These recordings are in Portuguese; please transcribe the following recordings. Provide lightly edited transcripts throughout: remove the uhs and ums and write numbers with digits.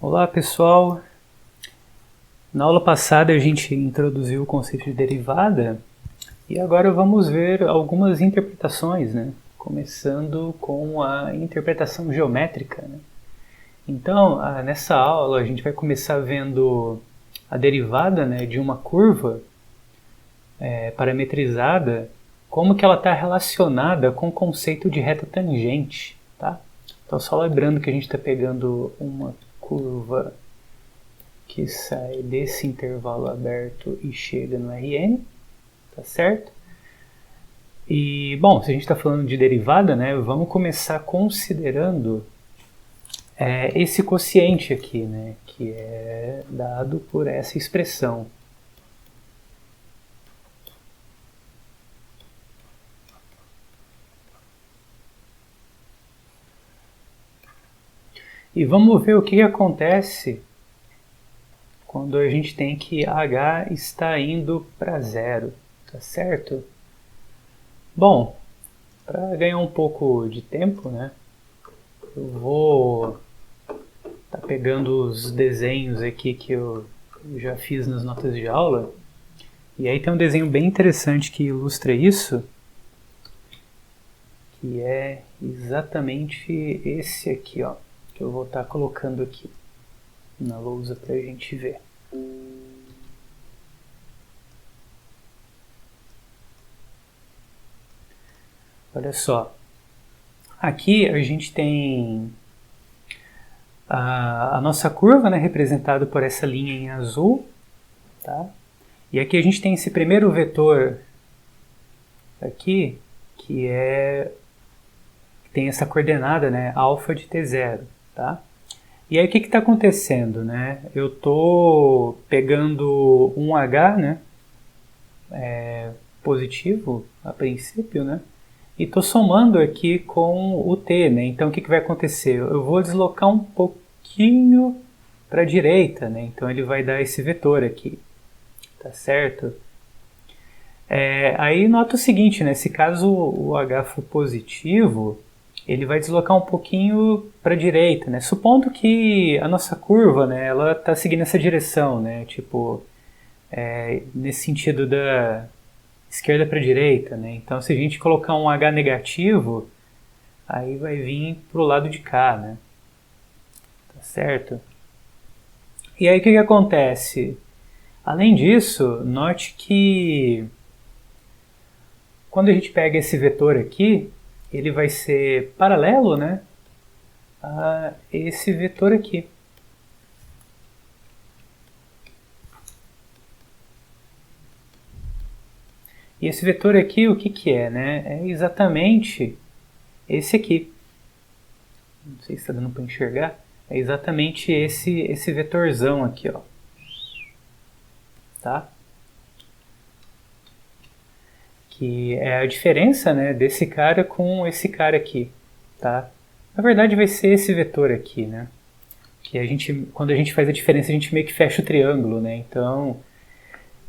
Olá pessoal, na aula passada a gente introduziu o conceito de derivada e agora vamos ver algumas interpretações, né? Começando com a interpretação geométrica, né? Então, nessa aula a gente vai começar vendo a derivada, né, de uma curva parametrizada, como que ela está relacionada com o conceito de reta tangente, tá? Então só lembrando que a gente está pegando uma curva que sai desse intervalo aberto e chega no Rn, tá certo? E, bom, se a gente está falando de derivada, né, vamos começar considerando esse quociente aqui, né, que é dado por essa expressão. E vamos ver o que acontece quando a gente tem que h está indo para zero, tá certo? Bom, para ganhar um pouco de tempo, né, eu vou estar pegando os desenhos aqui que eu já fiz nas notas de aula. E aí tem um desenho bem interessante que ilustra isso, que é exatamente esse aqui, ó, que eu vou estar colocando aqui na lousa para a gente ver. Olha só, aqui a gente tem a nossa curva, né, representada por essa linha em azul, tá? E aqui a gente tem esse primeiro vetor aqui, que tem essa coordenada, né, alfa de t0, tá? E aí o que está acontecendo, né? Eu estou pegando um h, né, positivo a princípio, né, e estou somando aqui com o t, né? Então o que vai acontecer? Eu vou deslocar um pouquinho para a direita, né? Então ele vai dar esse vetor aqui, tá certo? Aí nota o seguinte, né? Se caso o h for positivo, ele vai deslocar um pouquinho para a direita, né? Supondo que a nossa curva, né, ela está seguindo essa direção, né? Tipo, nesse sentido da esquerda para a direita, né? Então, se a gente colocar um h negativo, aí vai vir para o lado de cá, né? Tá certo? E aí o que acontece? Além disso, note que quando a gente pega esse vetor aqui, ele vai ser paralelo, né, a esse vetor aqui. E esse vetor aqui, o que é, né? É exatamente esse aqui. Não sei se está dando para enxergar. É exatamente esse vetorzão aqui, ó. Tá? Que é a diferença, né, desse cara com esse cara aqui, tá? Na verdade vai ser esse vetor aqui, né? Que quando a gente faz a diferença, a gente meio que fecha o triângulo, né? Então,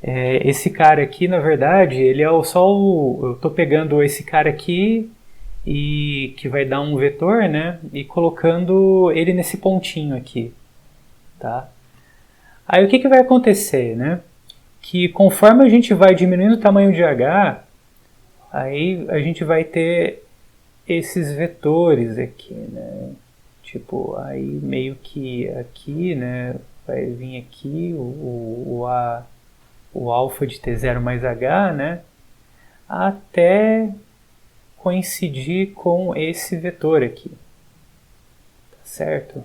esse cara aqui, na verdade, ele é eu estou pegando esse cara aqui e que vai dar um vetor, né? E colocando ele nesse pontinho aqui, tá? Aí o que vai acontecer, né? Que conforme a gente vai diminuindo o tamanho de h, aí a gente vai ter esses vetores aqui, né? Tipo, aí meio que aqui, né? Vai vir aqui o alfa de t0 mais h, né? Até coincidir com esse vetor aqui, tá certo?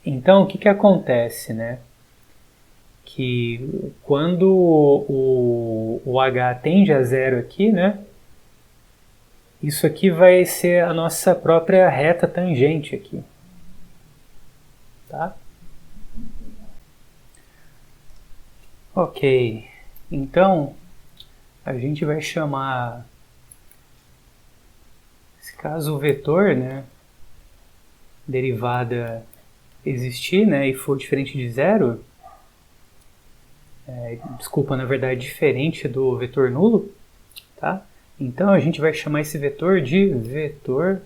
Então, o que acontece, né? Que quando o h tende a zero aqui, né? Isso aqui vai ser a nossa própria reta tangente aqui, tá? Ok, então a gente vai chamar, se caso o vetor, né, derivada existir, né, e for diferente de zero, desculpa, na verdade diferente do vetor nulo, tá? Então a gente vai chamar esse vetor de vetor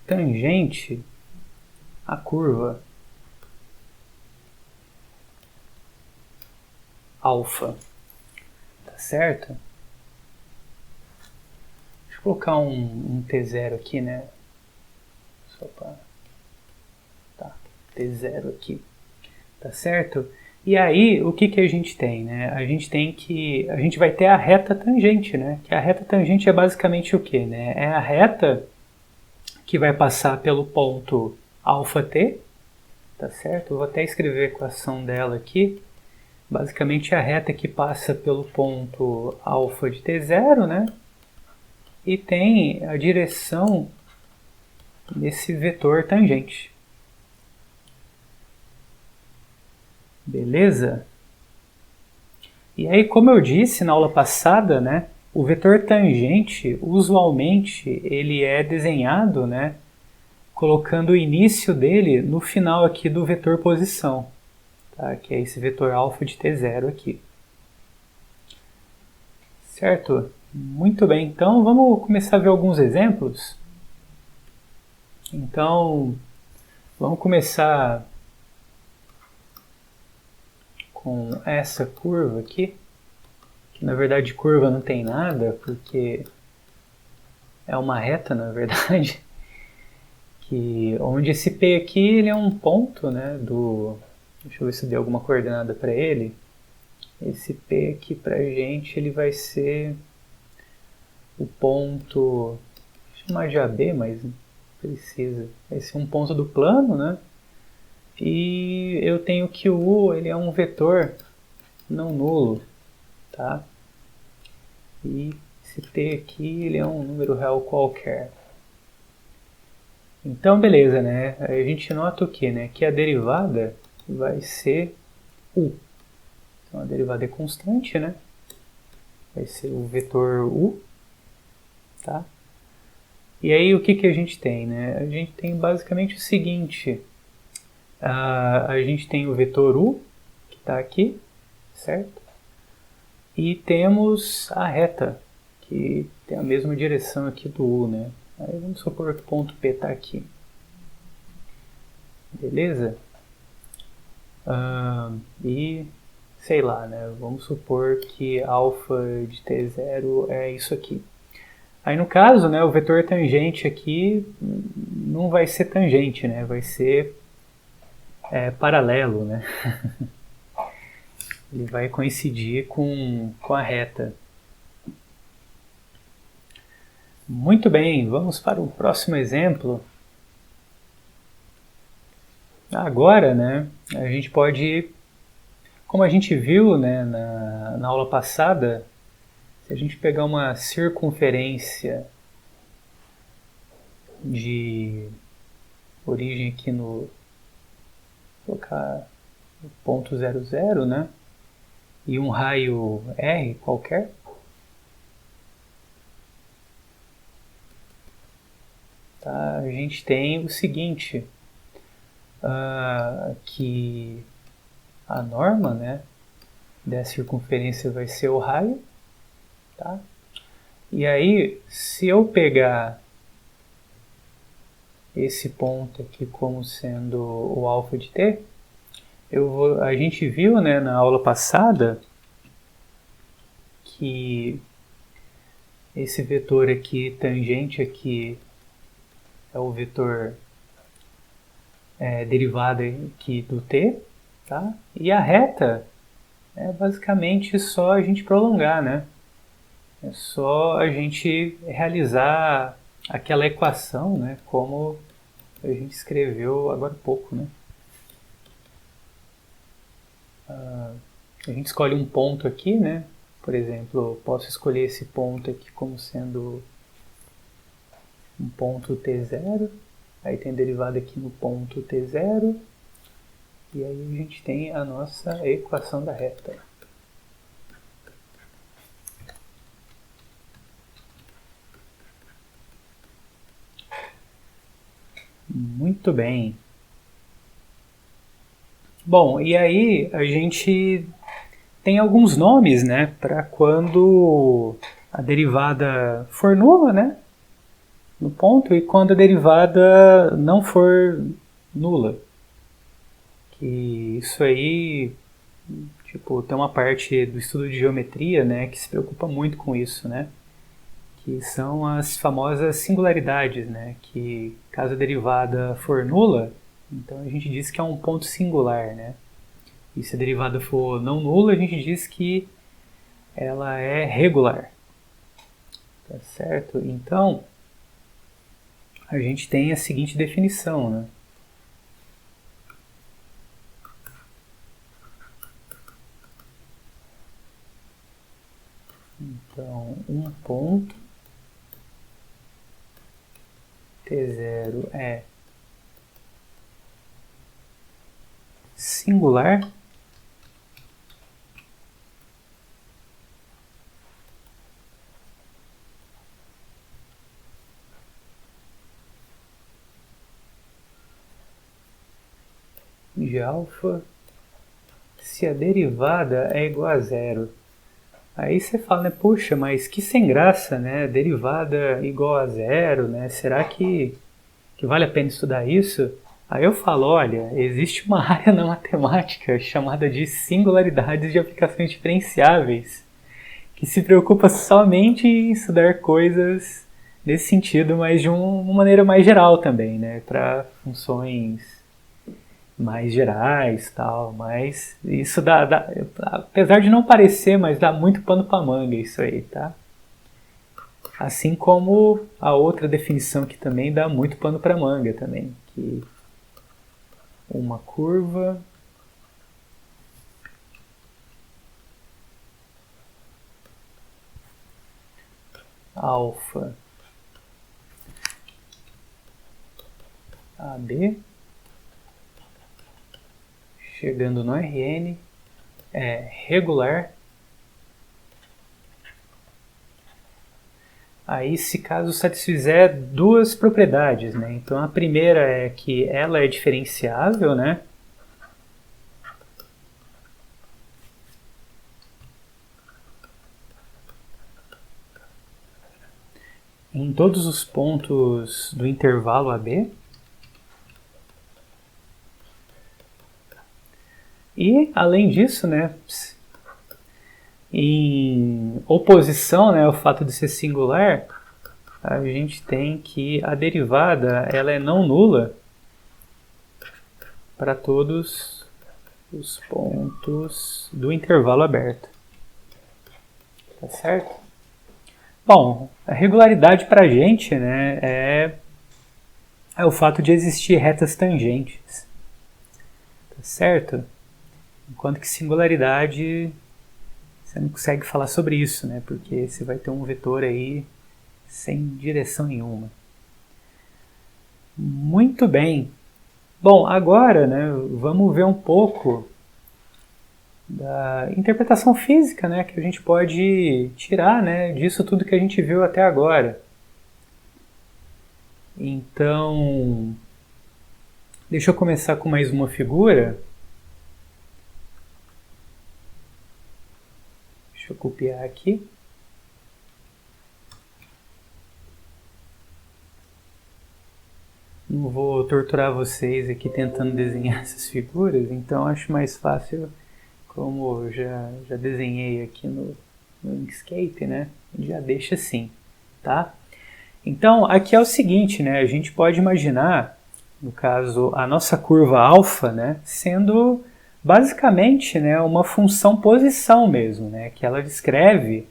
tangente à curva alfa, tá certo? Deixa eu colocar um T0 aqui, né? Só para... Tá, T0 aqui, tá certo? E aí, o que a gente tem, né? A gente vai ter a reta tangente, né? Que a reta tangente é basicamente o quê, né? É a reta que vai passar pelo ponto αt, tá certo? Eu vou até escrever a equação dela aqui. Basicamente é a reta que passa pelo ponto α de t0, né? E tem a direção desse vetor tangente. Beleza? E aí, como eu disse na aula passada, né? O vetor tangente, usualmente, ele é desenhado, né? Colocando o início dele no final aqui do vetor posição, tá? Que é esse vetor α de t0 aqui. Certo? Muito bem, então vamos começar a ver alguns exemplos. Então, vamos começar com essa curva aqui, que na verdade curva não tem nada, porque é uma reta, na verdade, que onde esse P aqui ele é um ponto, né, deixa eu ver se eu dei alguma coordenada para ele. Esse P aqui pra gente ele vai ser o ponto, vou chamar de AB, mas não precisa. Vai ser um ponto do plano, né? E eu tenho que o U ele é um vetor não nulo, tá? E esse T aqui ele é um número real qualquer. Então, beleza, né? A gente nota o que, né? Que a derivada vai ser U. Então, a derivada é constante, né? Vai ser o vetor U, tá? E aí, o que a gente tem, né? A gente tem basicamente o seguinte. A gente tem o vetor U, que está aqui, certo? E temos a reta, que tem a mesma direção aqui do U, né? Aí vamos supor que o ponto P está aqui. Beleza? E, sei lá, né? Vamos supor que α de t0 é isso aqui. Aí no caso, né, o vetor tangente aqui não vai ser tangente, né? Vai ser paralelo, né? Ele vai coincidir com a reta. Muito bem, vamos para o próximo exemplo. Agora, né, a gente pode, como a gente viu, né, na aula passada, se a gente pegar uma circunferência de origem aqui no, vou colocar no ponto 00, né, e um raio R qualquer, tá, a gente tem o seguinte, que a norma, né, dessa circunferência vai ser o raio, tá? E aí, se eu pegar esse ponto aqui como sendo o α de t, a gente viu, né, na aula passada que esse vetor aqui, tangente aqui, é o vetor derivada aqui do t, tá? E a reta é basicamente só a gente prolongar, né? É só a gente realizar aquela equação, né? Como a gente escreveu agora há pouco, né? A gente escolhe um ponto aqui, né? Por exemplo, eu posso escolher esse ponto aqui como sendo um ponto t0. Aí tem a derivada aqui no ponto t0. E aí a gente tem a nossa equação da reta. Muito bem. Bom, e aí a gente tem alguns nomes, né, para quando a derivada for nula, né? no ponto e quando a derivada não for nula. Que isso aí, tipo, tem uma parte do estudo de geometria, né, que se preocupa muito com isso, né? Que são as famosas singularidades, né? Que caso a derivada for nula, então a gente diz que é um ponto singular, né? E se a derivada for não nula, a gente diz que ela é regular. Tá certo? Então, a gente tem a seguinte definição, né? Então, um ponto T0 é singular de alfa se a derivada é igual a zero. Aí você fala, né, poxa, mas que sem graça, né? Derivada igual a zero, né? Será que vale a pena estudar isso? Aí eu falo, olha, existe uma área na matemática chamada de singularidades de aplicações diferenciáveis, que se preocupa somente em estudar coisas nesse sentido, mas de uma maneira mais geral também, né? Para funções mais gerais, tal, mas isso dá, apesar de não parecer, mas dá muito pano para manga isso aí, tá? Assim como a outra definição que também dá muito pano para manga também, que uma curva alfa AB chegando no Rn é regular. Aí, se caso satisfizer duas propriedades, né? Então, a primeira é que ela é diferenciável, né? Em todos os pontos do intervalo AB. E, além disso, né? Em oposição, né, ao fato de ser singular, a gente tem que a derivada ela é não nula para todos os pontos do intervalo aberto. Tá certo? Bom, a regularidade para a gente, né, é o fato de existir retas tangentes. Tá certo? Enquanto que singularidade, você não consegue falar sobre isso, né? Porque você vai ter um vetor aí sem direção nenhuma. Muito bem. Bom, agora, né, vamos ver um pouco da interpretação física, né, que a gente pode tirar, né, disso tudo que a gente viu até agora. Então, deixa eu começar com mais uma figura. Deixa eu copiar aqui. Não vou torturar vocês aqui tentando desenhar essas figuras, então acho mais fácil, como eu já desenhei aqui no Inkscape, né? Já deixa assim, tá? Então, aqui é o seguinte, né? A gente pode imaginar, no caso, a nossa curva alfa, né, sendo basicamente, né, uma função posição mesmo, né, que ela descreve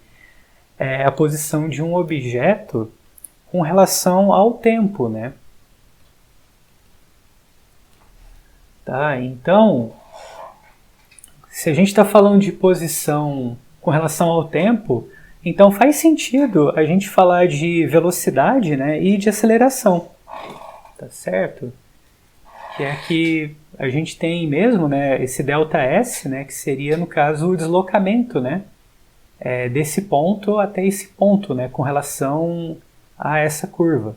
a posição de um objeto com relação ao tempo, né? Tá? Então, se a gente está falando de posição com relação ao tempo, então faz sentido a gente falar de velocidade, né, e de aceleração. Tá certo? Que é que a gente tem mesmo, né, esse ΔS, né, que seria, no caso, o deslocamento, né, desse ponto até esse ponto, né, com relação a essa curva.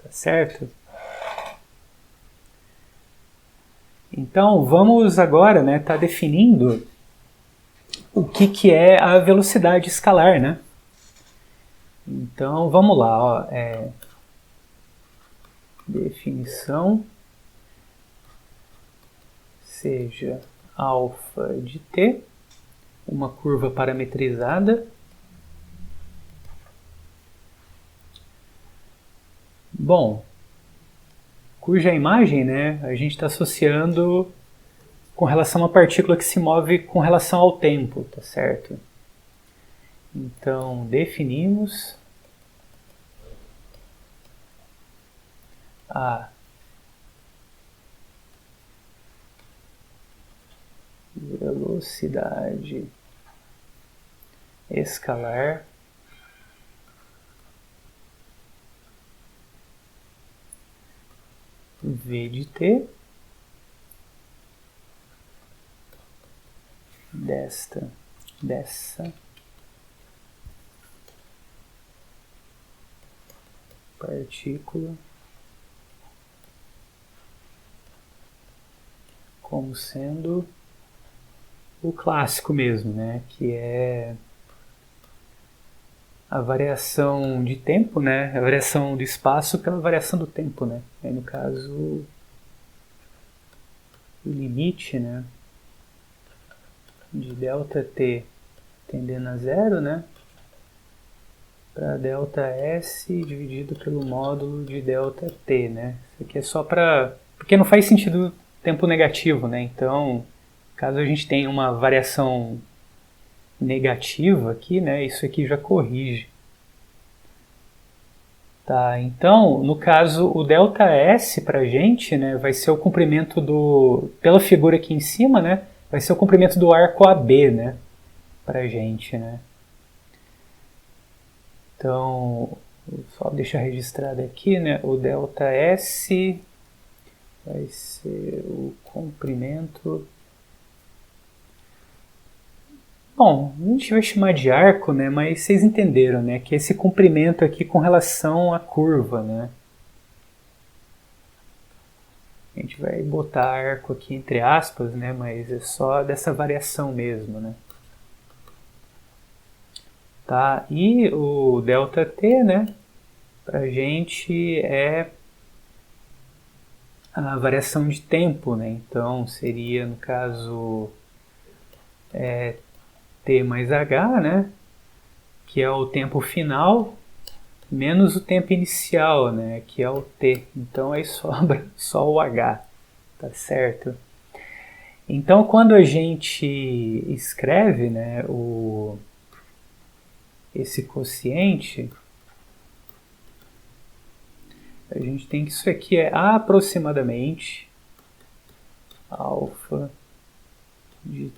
Tá certo? Então, vamos agora, né, tá definindo o que é a velocidade escalar, né? Então, vamos lá. Ó, definição seja alfa de t, uma curva parametrizada. Bom, cuja imagem, né, a gente está associando com relação a uma partícula que se move com relação ao tempo, tá certo? Então, definimos a velocidade escalar v de t dessa partícula como sendo o clássico mesmo, né, que é a variação de tempo, né, a variação do espaço pela variação do tempo, né, aí no caso o limite, né, de ΔT tendendo a zero, né, para ΔS dividido pelo módulo de ΔT, né, isso aqui é só para, porque não faz sentido tempo negativo, né, então caso a gente tenha uma variação negativa aqui, né, isso aqui já corrige. Tá, então, no caso, o ΔS para a gente, né, vai ser o comprimento do, pela figura aqui em cima, né, vai ser o comprimento do arco AB, né, para a gente, né. Então, só deixar registrado aqui, né, o ΔS vai ser o comprimento. Bom, a gente vai chamar de arco, né, mas vocês entenderam, né, que é esse comprimento aqui com relação à curva, né. A gente vai botar arco aqui entre aspas, né, mas é só dessa variação mesmo, né. Tá, e o ΔT, né, pra gente é a variação de tempo, né, então seria, no caso, T mais H, né, que é o tempo final, menos o tempo inicial, né, que é o T. Então aí sobra só o H, tá certo? Então quando a gente escreve, né, esse quociente, a gente tem que isso aqui é aproximadamente alfa de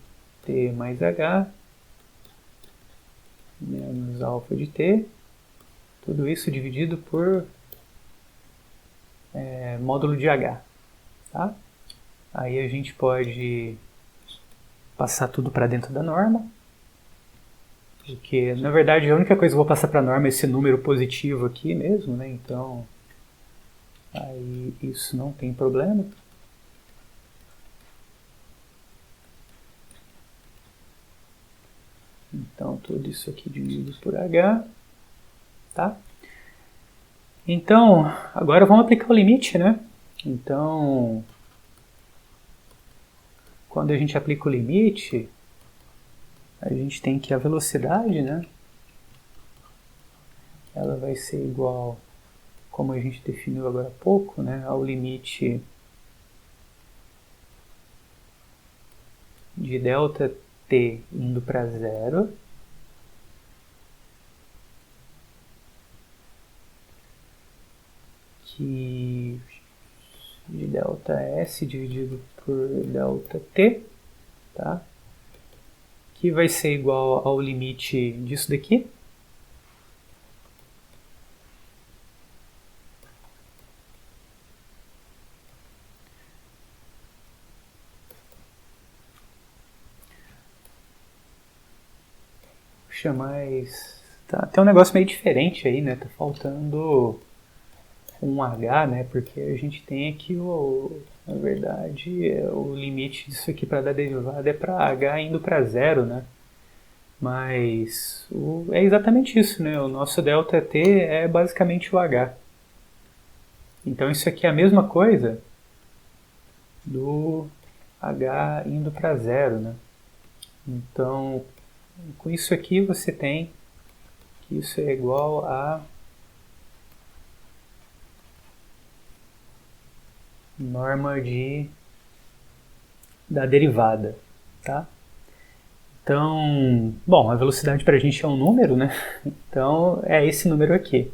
T mais H menos alfa de T, tudo isso dividido por módulo de H, tá? Aí a gente pode passar tudo para dentro da norma, porque na verdade a única coisa que eu vou passar para a norma é esse número positivo aqui mesmo, né? Então aí isso não tem problema. Então tudo isso aqui dividido por H, tá? Então agora vamos aplicar o limite, né? Então quando a gente aplica o limite, a gente tem que a velocidade, né, ela vai ser igual, como a gente definiu agora há pouco, né, ao limite de ΔT indo para zero que de ΔS dividido por ΔT, tá? Que vai ser igual ao limite disso daqui. Vou chamar tá, tem um negócio meio diferente aí, né? Tá faltando um H, né? Porque a gente tem aqui na verdade, o limite disso aqui para dar derivada é para H indo para zero, né? Mas é exatamente isso, né? O nosso ΔT é basicamente o H. Então isso aqui é a mesma coisa do h indo para zero, né? Então, com isso aqui você tem que isso é igual a norma da derivada, tá? Então, bom, a velocidade para a gente é um número, né? Então é esse número aqui,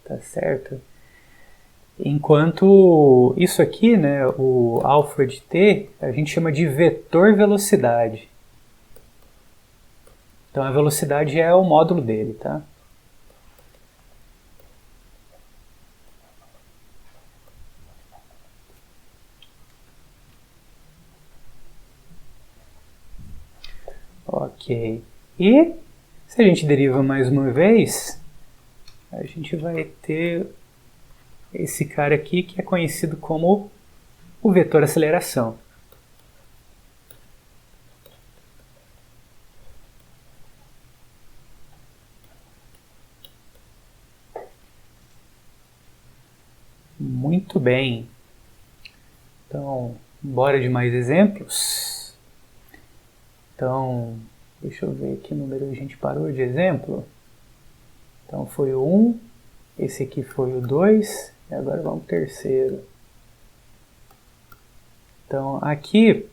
tá certo? Enquanto isso aqui, né, o alfa de t, a gente chama de vetor velocidade. Então a velocidade é o módulo dele, tá? Ok. E se a gente deriva mais uma vez, a gente vai ter esse cara aqui que é conhecido como o vetor aceleração. Muito bem. Então, bora de mais exemplos? Então, deixa eu ver que número a gente parou de exemplo. Então foi o 1, esse aqui foi o 2, e agora vamos para o terceiro. Então aqui,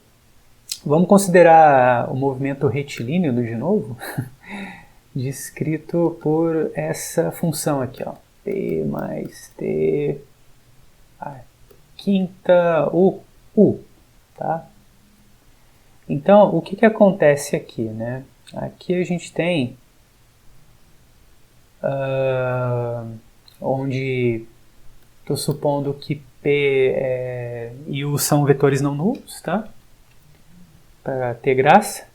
vamos considerar o movimento retilíneo de novo, descrito por essa função aqui, ó, p mais t, a quinta, u, tá? Então, o que acontece aqui, né? Aqui a gente tem onde estou supondo que P e U são vetores não nulos, tá? Para ter graça.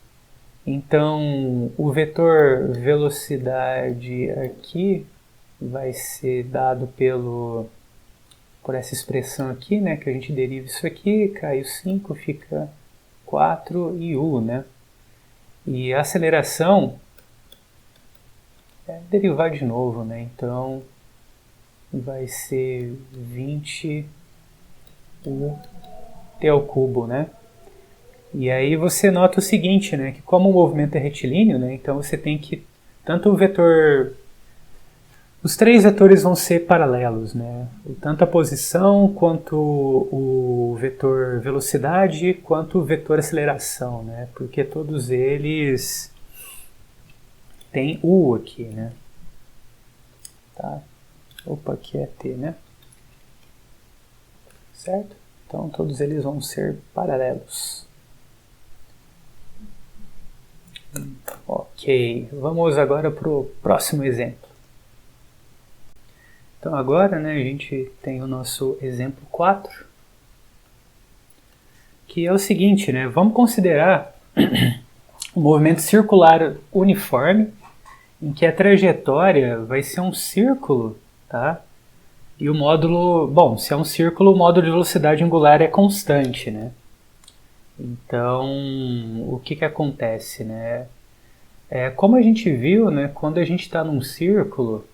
Então, o vetor velocidade aqui vai ser dado por essa expressão aqui, né? Que a gente deriva isso aqui, cai o 5, fica 4 e U, né? E a aceleração é derivar de novo, né? Então vai ser 20 U t ao cubo, né? E aí você nota o seguinte, né? Que como o movimento é retilíneo, né? Então você tem que tanto o vetor, os três vetores vão ser paralelos, né? Tanto a posição quanto o vetor velocidade quanto o vetor aceleração, né? Porque todos eles tem U aqui, né? Tá? Opa, aqui é T, né? Certo? Então todos eles vão ser paralelos. Ok, vamos agora para o próximo exemplo. Então agora, né, a gente tem o nosso exemplo 4, que é o seguinte, né? Vamos considerar um movimento circular uniforme em que a trajetória vai ser um círculo, tá? E o módulo, bom, se é um círculo, o módulo de velocidade angular é constante, né? Então, o que acontece, né? Como a gente viu, né, quando a gente está num círculo,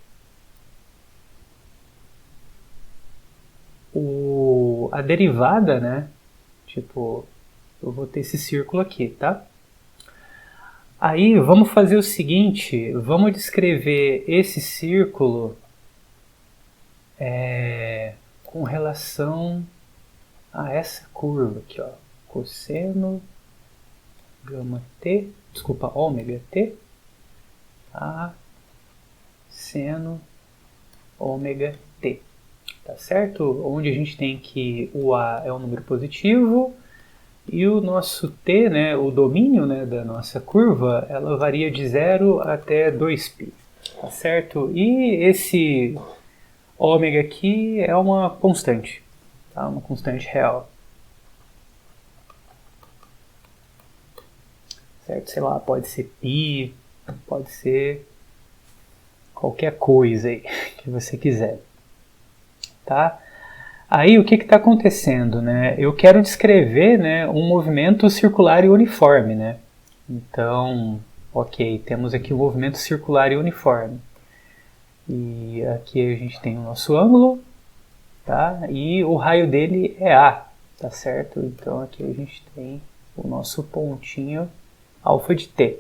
a derivada, né? Tipo, eu vou ter esse círculo aqui, tá? Aí vamos fazer o seguinte, vamos descrever esse círculo com relação a essa curva aqui, ó, cosseno gama t, desculpa, ômega t, a seno ômega t, tá certo? Onde a gente tem que o a é um número positivo e o nosso t, né, o domínio, né, da nossa curva, ela varia de 0 até 2π, tá certo? E esse ômega aqui é uma constante, tá? Uma constante real. Certo? Sei lá, pode ser π, pode ser qualquer coisa aí que você quiser, tá? Aí o que está acontecendo, né? Eu quero descrever, né, um movimento circular e uniforme, né? Então, ok, temos aqui um movimento circular e uniforme. E aqui a gente tem o nosso ângulo, tá? E o raio dele é A, tá certo? Então aqui a gente tem o nosso pontinho alfa de t,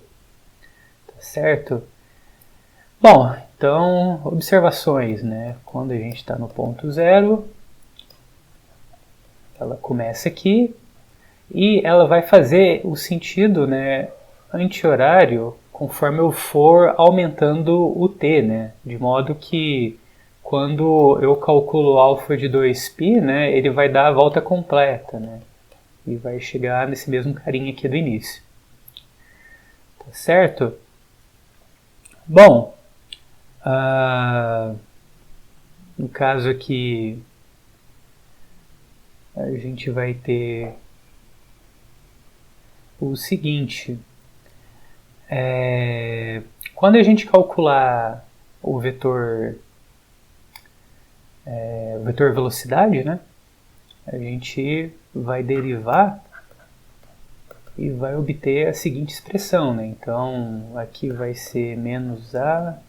tá certo? Bom, então observações, né? Quando a gente está no ponto zero, ela começa aqui e ela vai fazer o sentido, né, anti-horário conforme eu for aumentando o t, né? De modo que quando eu calculo alfa de 2π, né, ele vai dar a volta completa, né? E vai chegar nesse mesmo carinha aqui do início. Tá certo? Bom, no caso aqui, a gente vai ter o seguinte. Quando a gente calcular o vetor velocidade, né, a gente vai derivar e vai obter a seguinte expressão, né? Então aqui vai ser menos a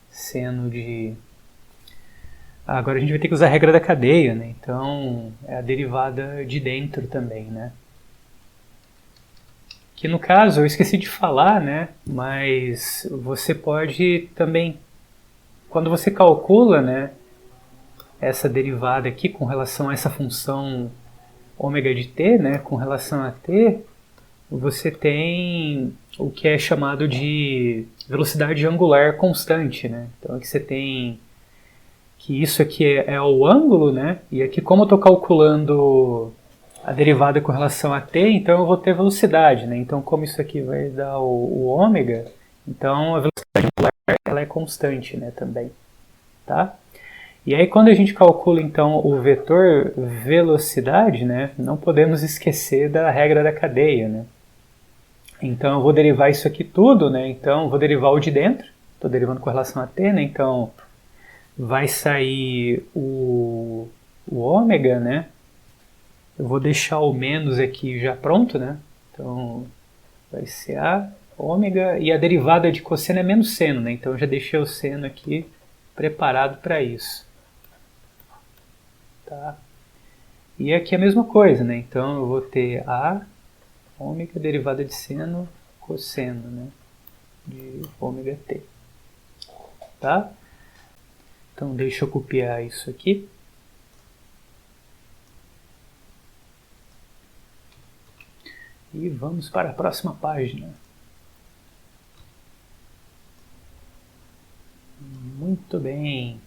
seno de... agora a gente vai ter que usar a regra da cadeia, né? Então é a derivada de dentro também, né? Que no caso eu esqueci de falar, né? Mas você pode também, quando você calcula, né, essa derivada aqui com relação a essa função ômega de t, né, com relação a t, você tem o que é chamado de velocidade angular constante, né? Então aqui você tem que isso aqui é o ângulo, né? E aqui como eu estou calculando a derivada com relação a t, então eu vou ter velocidade, né? Então como isso aqui vai dar o ômega, então a velocidade angular ela é constante, né, também, tá? E aí quando a gente calcula então o vetor velocidade, né, não podemos esquecer da regra da cadeia, né? Então eu vou derivar isso aqui tudo, né? Então eu vou derivar o de dentro, estou derivando com relação a t, né? Então vai sair o ômega, né? Eu vou deixar o menos aqui já pronto, né? Então vai ser a ômega e a derivada de cosseno é menos seno, né? Então eu já deixei o seno aqui preparado para isso. Tá? E aqui é a mesma coisa, né? Então eu vou ter a ômega derivada de seno cosseno, né, de ômega t. Tá? Então deixa eu copiar isso aqui. E vamos para a próxima página. Muito bem.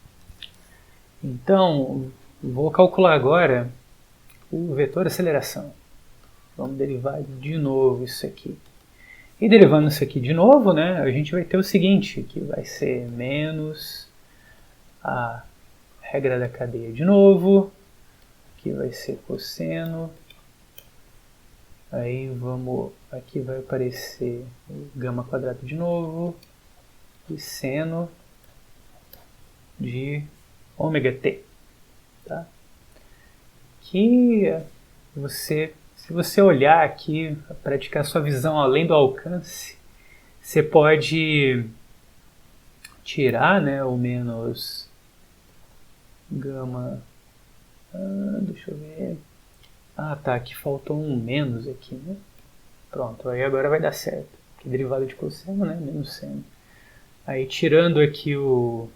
Então, vou calcular agora o vetor aceleração. Vamos derivar de novo isso aqui. E derivando isso aqui de novo, né, a gente vai ter o seguinte, que vai ser menos a regra da cadeia de novo, aqui vai ser cosseno, aí vamos, aqui vai aparecer o gama quadrado de novo, e seno de ômega t, tá? Que você, se você olhar aqui, praticar sua visão além do alcance, você pode tirar, né, o menos gama, deixa eu ver, tá, aqui faltou um menos aqui, né? Pronto, aí agora vai dar certo, que derivada de cosseno, né, menos seno. Aí tirando aqui o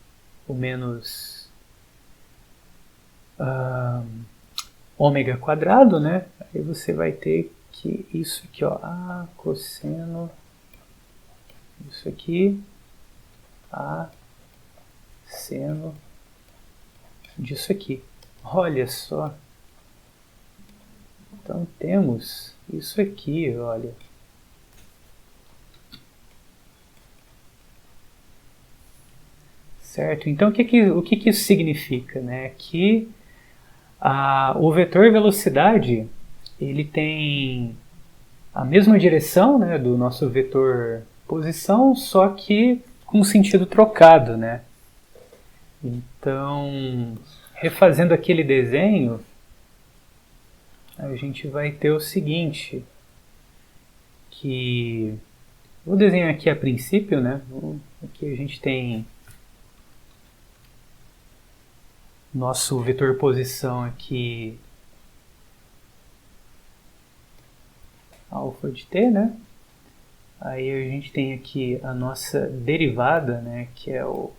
menos ômega quadrado, né, aí você vai ter que isso aqui, ó, cosseno, isso aqui, seno disso aqui. Olha só. Então temos isso aqui, olha. Certo? Então o que isso significa? Né? Que o vetor velocidade ele tem a mesma direção, né, do nosso vetor posição, só que com sentido trocado, né? Então, refazendo aquele desenho, a gente vai ter o seguinte, que vou desenhar aqui a princípio, né? Aqui a gente tem nosso vetor posição aqui alfa de t, né? Aí a gente tem aqui a nossa derivada, né, que é o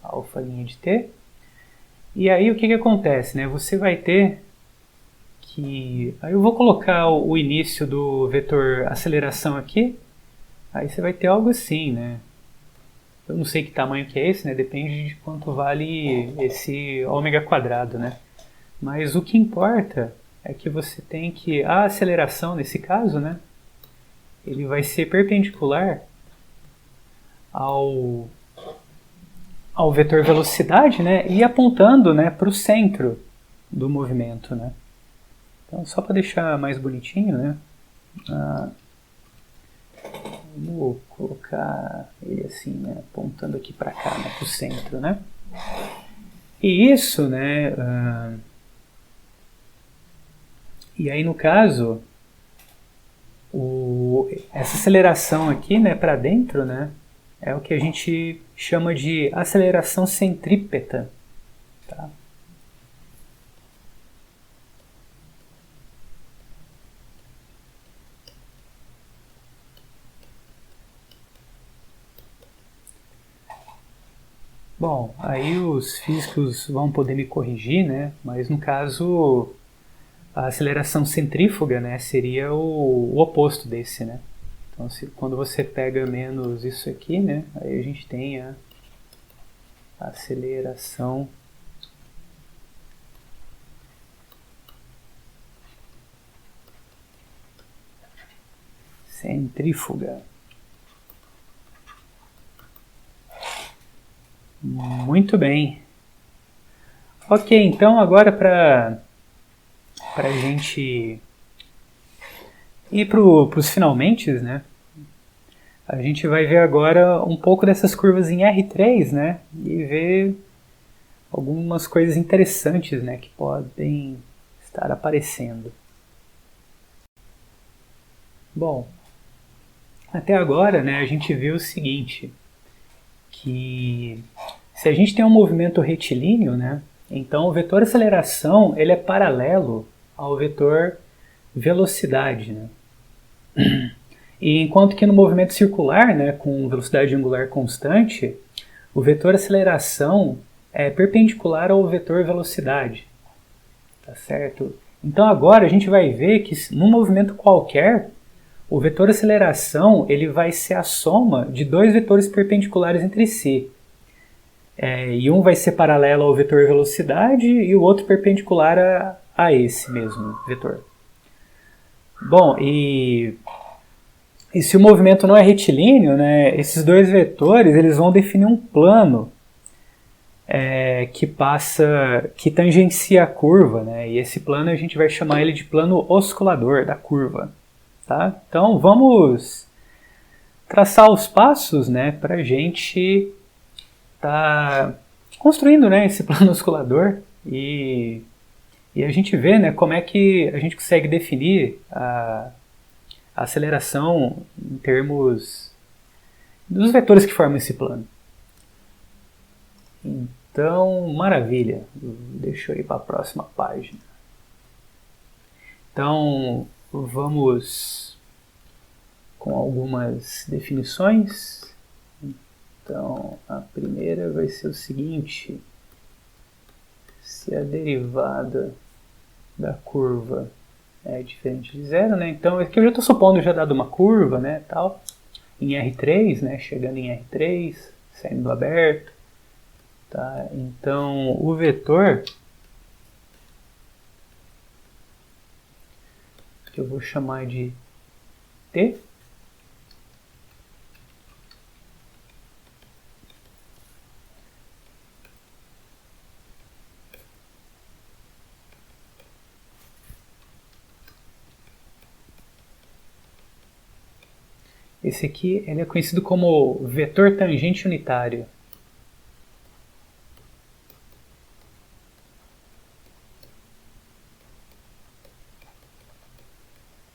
alfa' de t. E aí o que acontece, né? Você vai ter que... Aí eu vou colocar o início do vetor aceleração aqui. Aí você vai ter algo assim, né? Eu não sei que tamanho que é esse, né? Depende de quanto vale esse ômega quadrado, né? Mas o que importa é que você tem que... A aceleração, nesse caso, né? Ele vai ser perpendicular ao vetor velocidade, né? E apontando, né, para o centro do movimento, né? Então, só para deixar mais bonitinho, né? Vou colocar ele assim, né? Apontando aqui para cá, né? Para o centro, né? E isso, né? E aí, no caso, essa aceleração aqui, né, para dentro, né, é o que a gente chama de aceleração centrípeta. Tá? Bom, aí os físicos vão poder me corrigir, né, mas no caso a aceleração centrífuga, né, seria o oposto desse, né? Então, quando você pega menos isso aqui, né, aí a gente tem a aceleração centrífuga. Muito bem. Ok, então agora para a gente ir para os finalmente, né? A gente vai ver agora um pouco dessas curvas em R3, né? E ver algumas coisas interessantes, né, que podem estar aparecendo. Bom, até agora, né, a gente viu o seguinte, que se a gente tem um movimento retilíneo, né, então o vetor aceleração ele é paralelo ao vetor velocidade, né? E enquanto que no movimento circular, né, com velocidade angular constante, o vetor aceleração é perpendicular ao vetor velocidade, tá certo? Então agora a gente vai ver que num movimento qualquer, o vetor aceleração ele vai ser a soma de dois vetores perpendiculares entre si. E um vai ser paralelo ao vetor velocidade e o outro perpendicular a esse mesmo vetor. Bom, e se o movimento não é retilíneo, né, esses dois vetores eles vão definir um plano que tangencia a curva, né, e esse plano a gente vai chamar ele de plano oscilador da curva. Tá? Então vamos traçar os passos, né, para a gente estar construindo, né, esse plano oscilador e a gente vê, né, como é que a gente consegue definir a aceleração em termos dos vetores que formam esse plano. Então, maravilha. Deixa eu ir para a próxima página. Então, vamos com algumas definições. Então, a primeira vai ser o seguinte: se a derivada da curva é diferente de zero, né? Então, aqui eu já estou supondo já dado uma curva, né, tal, em R3, né, chegando em R3, saindo do aberto, tá? Então, o vetor que eu vou chamar de T, esse aqui ele é conhecido como vetor tangente unitário.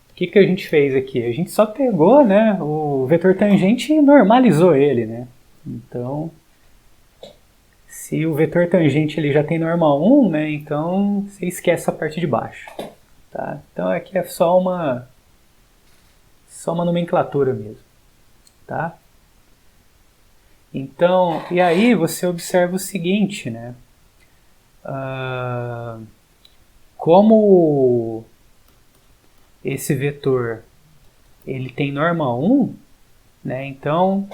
O que a gente fez aqui? A gente só pegou, né, o vetor tangente e normalizou ele, né? Então, Se o vetor tangente ele já tem norma 1, né, então você esquece a parte de baixo. Tá? Então aqui é só uma nomenclatura mesmo. Tá? Então, e aí você observa o seguinte, né? Como esse vetor ele tem norma 1, né? Então,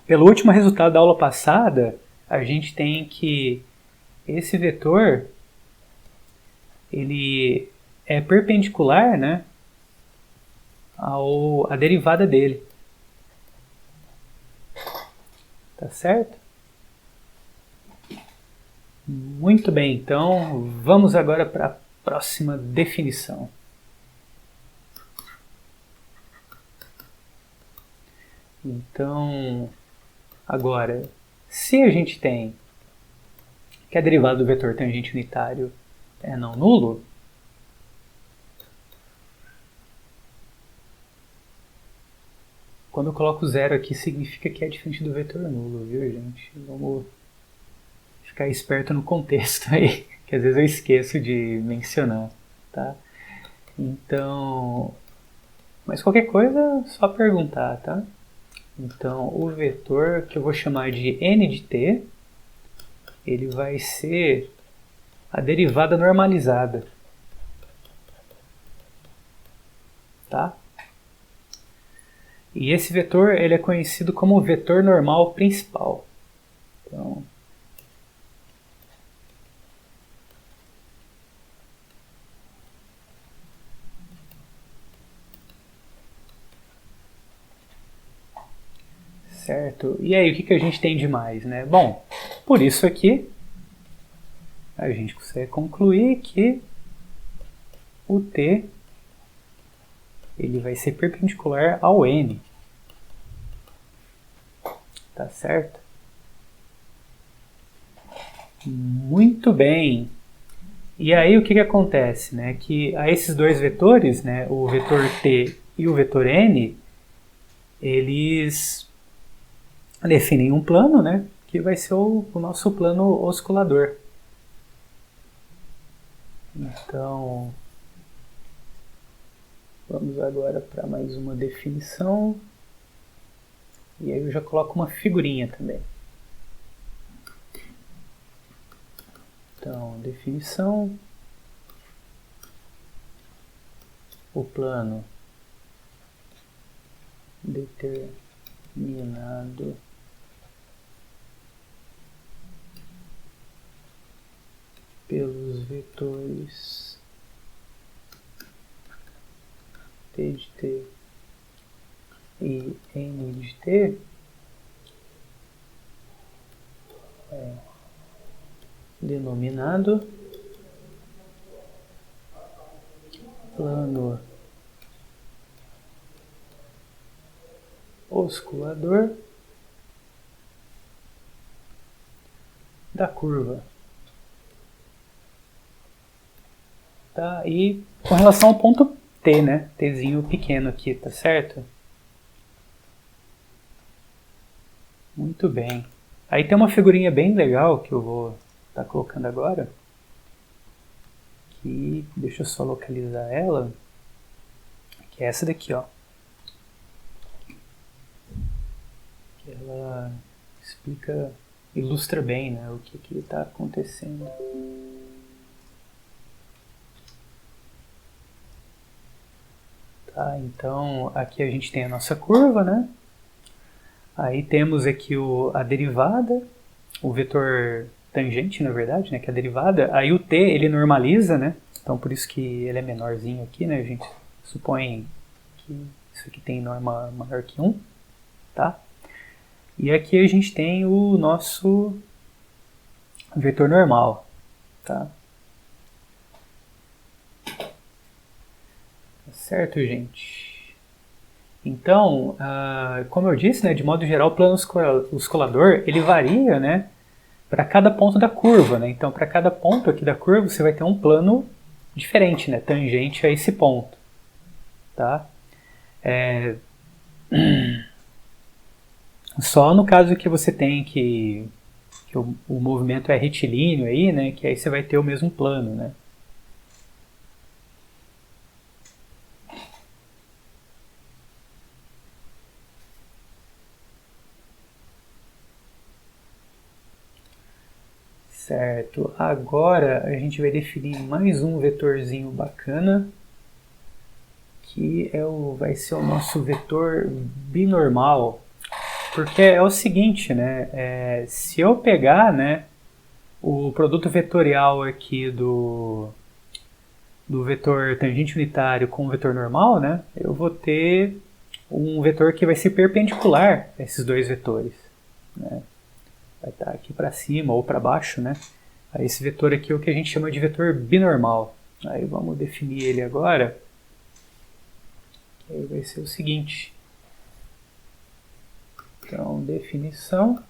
pelo último resultado da aula passada, a gente tem que esse vetor ele é perpendicular, né, à derivada dele. Tá certo? Muito bem, então vamos agora para a próxima definição. Então, agora, se a gente tem que a derivada do vetor tangente unitário é não nulo, quando eu coloco zero aqui significa que é diferente do vetor nulo, viu, gente? Vamos ficar esperto no contexto aí, que às vezes eu esqueço de mencionar, tá? Então, mas qualquer coisa, só perguntar, tá? Então, o vetor que eu vou chamar de n de t, ele vai ser a derivada normalizada, tá? E esse vetor ele é conhecido como vetor normal principal. Então, certo? E aí, o que a gente tem de mais, né? Bom, por isso aqui, a gente consegue concluir que o t ele vai ser perpendicular ao n. Tá certo? Muito bem. E aí, o que acontece, né? Que a esses dois vetores, né, o vetor t e o vetor n, eles definem um plano, né, que vai ser o nosso plano oscilador. Então, vamos agora para mais uma definição. E aí eu já coloco uma figurinha também. Então, definição. O plano determinado pelos vetores t de t e n de t é denominado plano oscilador da curva. Tá? E com relação ao ponto T, né? Tzinho pequeno aqui, tá certo? Muito bem. Aí tem uma figurinha bem legal que eu vou estar colocando agora. Que, deixa eu só localizar ela. Que é essa daqui, ó. Que ela explica, ilustra bem, né, o que está acontecendo. Tá, então aqui a gente tem a nossa curva, né? Aí temos aqui a derivada, o vetor tangente, na verdade, né, que é a derivada. Aí o t ele normaliza, né? Então por isso que ele é menorzinho aqui, né? A gente supõe que isso aqui tem norma maior que 1, tá? E aqui a gente tem o nosso vetor normal, tá? Certo, gente? Então, como eu disse, né, de modo geral, o plano oscilador ele varia, né, para cada ponto da curva, né? Então, para cada ponto aqui da curva, você vai ter um plano diferente, né, tangente a esse ponto, tá? Só no caso que você tem que que o movimento é retilíneo aí, né? Que aí você vai ter o mesmo plano, né? Certo, agora a gente vai definir mais um vetorzinho bacana, que vai ser o nosso vetor binormal. Porque é o seguinte, né? Se eu pegar, né, o produto vetorial aqui do vetor tangente unitário com o vetor normal, né, eu vou ter um vetor que vai ser perpendicular a esses dois vetores, né? Vai estar aqui para cima ou para baixo, né? Aí esse vetor aqui é o que a gente chama de vetor binormal. Aí vamos definir ele agora. Aí vai ser o seguinte. Então, definição.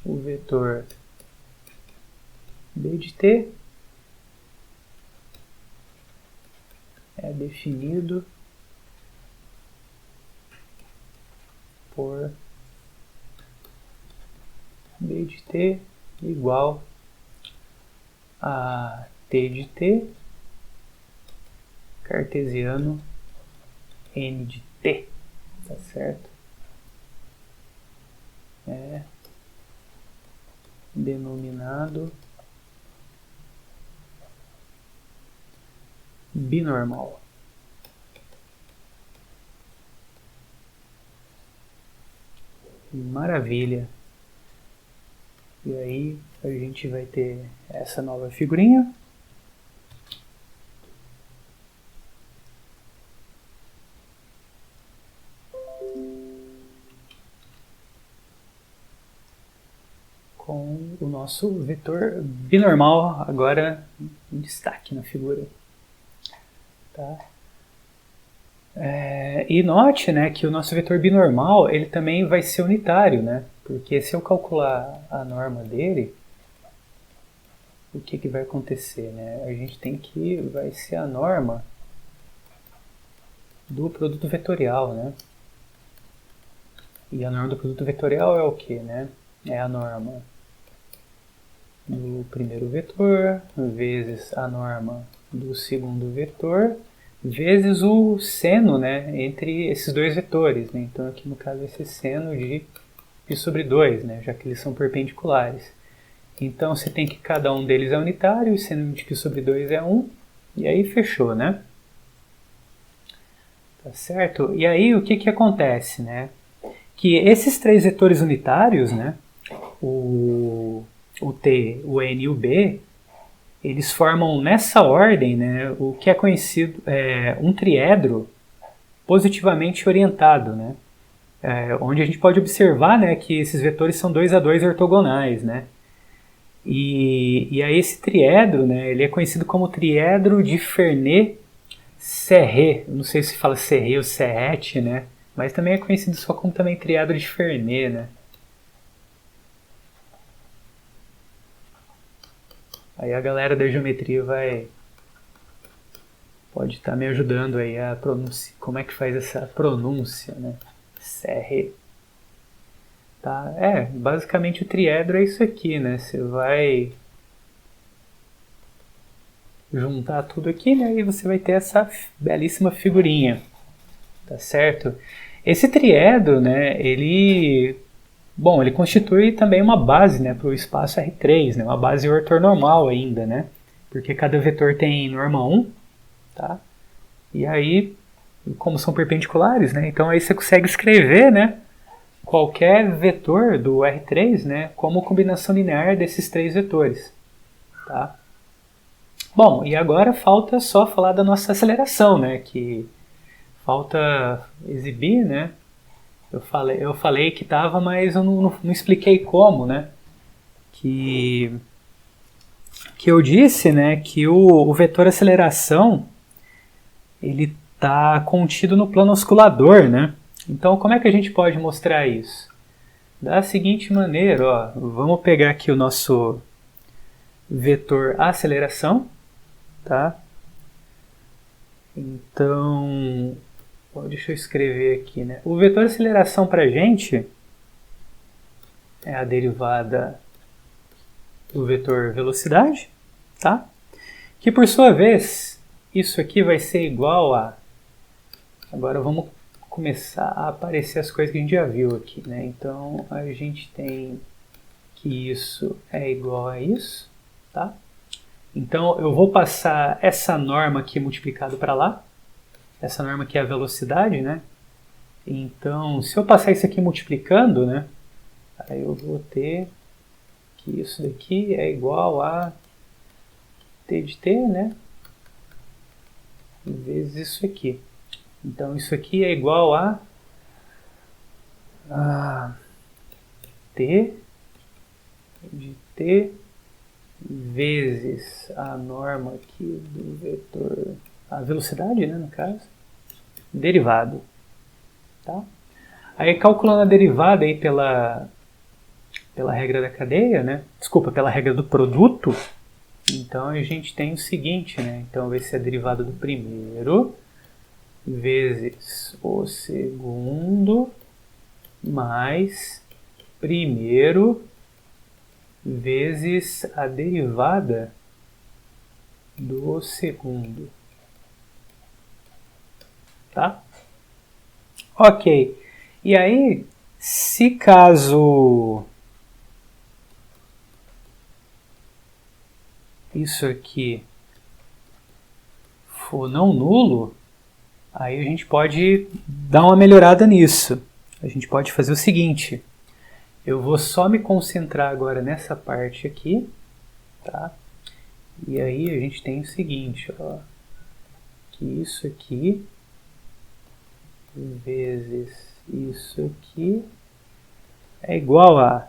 O vetor B de t é definido por B de t igual a t de t cartesiano n de t, tá certo? É denominado binormal. Maravilha! E aí a gente vai ter essa nova figurinha. Com o nosso vetor binormal agora em destaque na figura. Tá? E note, né, que o nosso vetor binormal ele também vai ser unitário, né? Porque se eu calcular a norma dele, o que vai acontecer, né? A gente tem que vai ser a norma do produto vetorial, né? E a norma do produto vetorial é o que, né? É a norma do primeiro vetor vezes a norma do segundo vetor vezes o seno, né, entre esses dois vetores, né? Então aqui no caso vai ser seno de π sobre 2, né, já que eles são perpendiculares. Então você tem que cada um deles é unitário, e seno de π sobre 2 é 1, e aí fechou, né? Tá certo? E aí o que acontece, né? Que esses três vetores unitários, né, o T, o N e o B, eles formam nessa ordem, né, o que é conhecido um triedro positivamente orientado, né, onde a gente pode observar, né, que esses vetores são 2 a 2 ortogonais, né, e aí esse triedro, né, ele é conhecido como triedro de Fernet-Serret, não sei se fala Serret ou Serret, né, mas também é conhecido só como também triedro de Fernet, né. Aí a galera da geometria pode estar me ajudando aí a pronunciar, como é que faz essa pronúncia, né? Serre. Tá? Basicamente o triedro é isso aqui, né? Você vai juntar tudo aqui, né? E você vai ter essa belíssima figurinha, tá certo? Esse triedro, né? Ele constitui também uma base, né, para o espaço R3, né, uma base ortonormal ainda, né, porque cada vetor tem norma 1, tá? E aí, como são perpendiculares, né, então aí você consegue escrever, né, qualquer vetor do R3, né, como combinação linear desses três vetores, tá? Bom, e agora falta só falar da nossa aceleração, né, que falta exibir, né. Eu falei que estava, mas eu não expliquei como, né? Que eu disse, né, que o vetor aceleração ele está contido no plano oscilador, né? Então, como é que a gente pode mostrar isso? Da seguinte maneira, ó, vamos pegar aqui o nosso vetor aceleração, tá? Então, Bom, deixa eu escrever aqui, né? O vetor aceleração para a gente é a derivada do vetor velocidade, tá? Que por sua vez, isso aqui vai ser igual a... Agora vamos começar a aparecer as coisas que a gente já viu aqui, né? Então a gente tem que isso é igual a isso, tá? Então eu vou passar essa norma aqui multiplicado para lá. Essa norma aqui é a velocidade, né? Então, se eu passar isso aqui multiplicando, né? Aí eu vou ter que isso daqui é igual a t de t, né? Vezes isso aqui. Então, isso aqui é igual a t de t vezes a norma aqui do vetor, a velocidade, né, no caso, derivado, tá? Aí calculando a derivada aí pela regra da cadeia, né? Desculpa, pela regra do produto, então a gente tem o seguinte, né? Então vai ser a derivada do primeiro vezes o segundo mais primeiro vezes a derivada do segundo. Tá? Ok. E aí, se caso isso aqui for não nulo, aí a gente pode dar uma melhorada nisso. A gente pode fazer o seguinte. Eu vou só me concentrar agora nessa parte aqui, tá? E aí a gente tem o seguinte, ó, que isso aqui vezes isso aqui é igual a...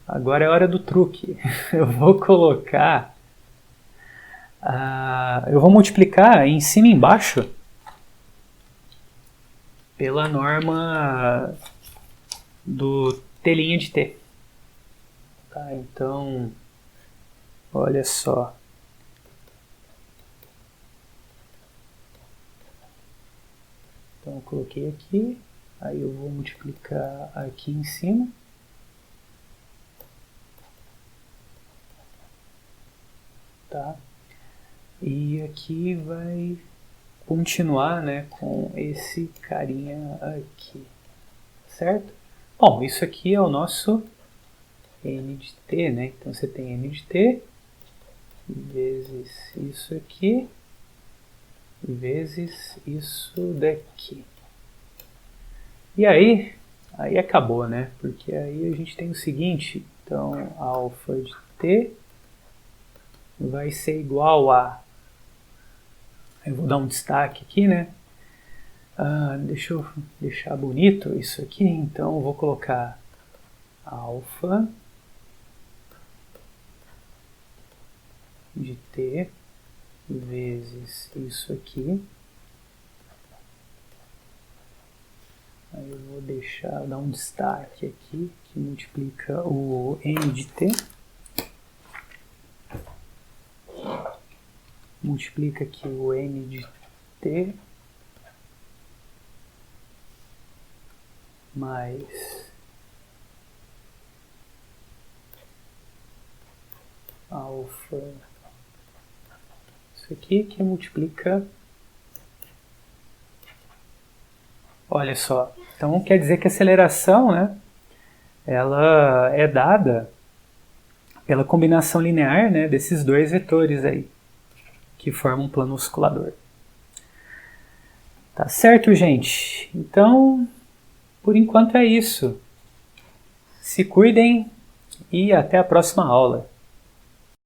Agora é hora do truque. Eu vou colocar... eu vou multiplicar em cima e embaixo pela norma do t' de t. Tá, então, olha só. Então eu coloquei aqui, aí eu vou multiplicar aqui em cima. Tá? E aqui vai continuar, né, com esse carinha aqui, certo? Bom, isso aqui é o nosso n de t, né? Então você tem n de t vezes isso aqui vezes isso daqui. E aí acabou, né? Porque aí a gente tem o seguinte, então alfa de t vai ser igual a... Eu vou dar um destaque aqui, né? Deixa eu deixar bonito isso aqui, então eu vou colocar alfa de t vezes isso aqui. Aí eu vou dar um destaque aqui que multiplica o n de t. Multiplica aqui o n de t mais alfa, isso aqui que multiplica, olha só, então quer dizer que a aceleração, né, ela é dada pela combinação linear, né, desses dois vetores aí, que formam um plano oscilador. Tá certo, gente? Então, por enquanto é isso. Se cuidem e até a próxima aula.